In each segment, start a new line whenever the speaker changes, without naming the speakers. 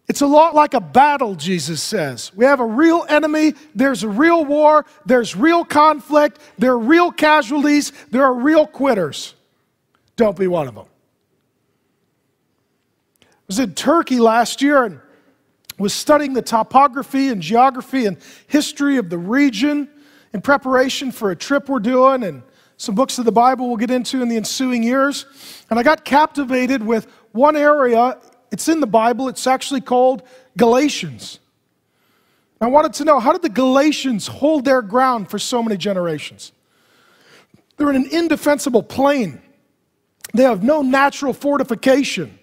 It's a lot like a battle, Jesus says. We have a real enemy, there's a real war, there's real conflict, there are real casualties, there are real quitters. Don't be one of them. I was in Turkey last year and was studying the topography and geography and history of the region in preparation for a trip we're doing and some books of the Bible we'll get into in the ensuing years. And I got captivated with one area. It's in the Bible. It's actually called Galatians. I wanted to know, how did the Galatians hold their ground for so many generations? They're in an indefensible plain. They have no natural fortification,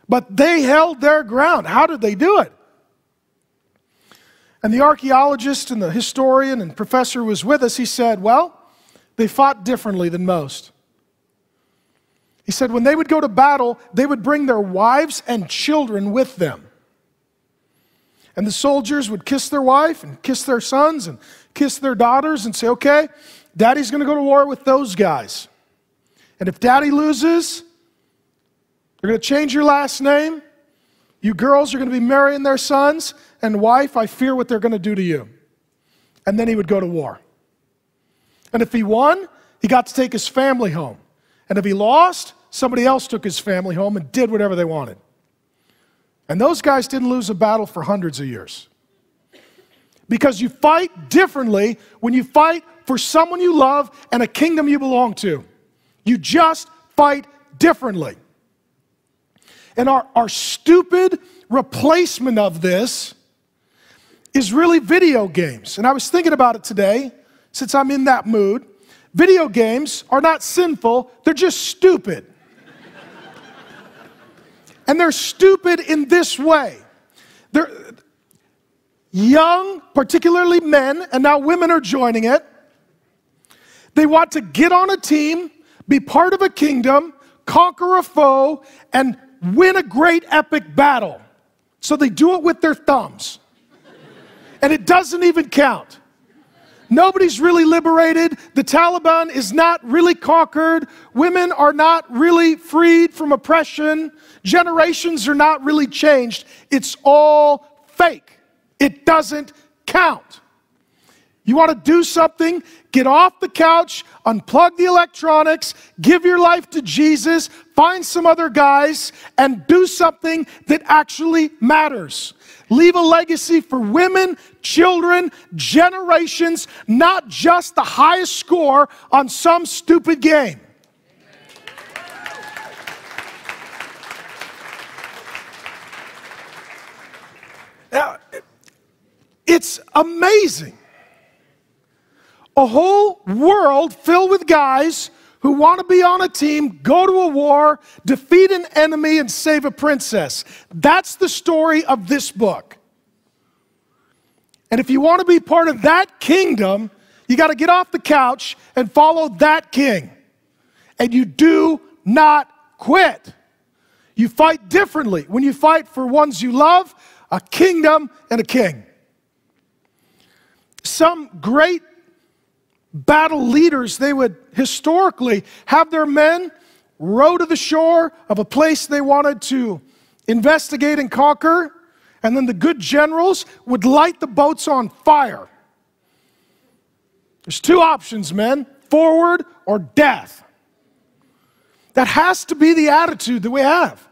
but they held their ground. How did they do it? And the archaeologist and the historian and professor who was with us, he said, well, they fought differently than most. He said when they would go to battle, they would bring their wives and children with them. And the soldiers would kiss their wife and kiss their sons and kiss their daughters and say, okay, daddy's going to go to war with those guys. And if daddy loses, they're going to change your last name. You girls are going to be marrying their sons. And wife, I fear what they're going to do to you. And then he would go to war. And if he won, he got to take his family home. And if he lost, somebody else took his family home and did whatever they wanted. And those guys didn't lose a battle for hundreds of years. Because you fight differently when you fight for someone you love and a kingdom you belong to. You just fight differently. And our stupid replacement of this is really video games. And I was thinking about it today, since I'm in that mood. Video games are not sinful, they're just stupid. And they're stupid in this way. They're young, particularly men, and now women are joining it. They want to get on a team, be part of a kingdom, conquer a foe, and win a great epic battle. So they do it with their thumbs. And it doesn't even count. Nobody's really liberated. The Taliban is not really conquered. Women are not really freed from oppression. Generations are not really changed. It's all fake. It doesn't count. You want to do something? Get off the couch, unplug the electronics, give your life to Jesus, find some other guys, and do something that actually matters. Leave a legacy for women, children, generations, not just the highest score on some stupid game. Now, it's amazing. A whole world filled with guys who want to be on a team, go to a war, defeat an enemy, and save a princess. That's the story of this book. And if you want to be part of that kingdom, you got to get off the couch and follow that king. And you do not quit. You fight differently when you fight for ones you love, a kingdom, and a king. Some great battle leaders, they would historically have their men row to the shore of a place they wanted to investigate and conquer, and then the good generals would light the boats on fire. There's two options, men: forward or death. That has to be the attitude that we have.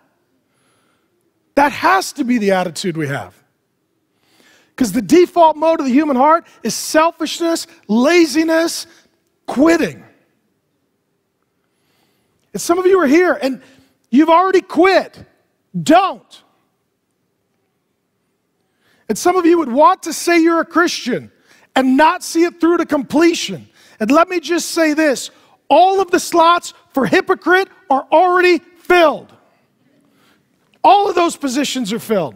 That has to be the attitude we have. Because the default mode of the human heart is selfishness, laziness, quitting. And some of you are here and you've already quit. Don't. And some of you would want to say you're a Christian and not see it through to completion. And let me just say this: all of the slots for hypocrite are already filled. All of those positions are filled.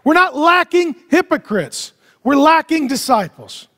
We're not lacking hypocrites. We're lacking disciples.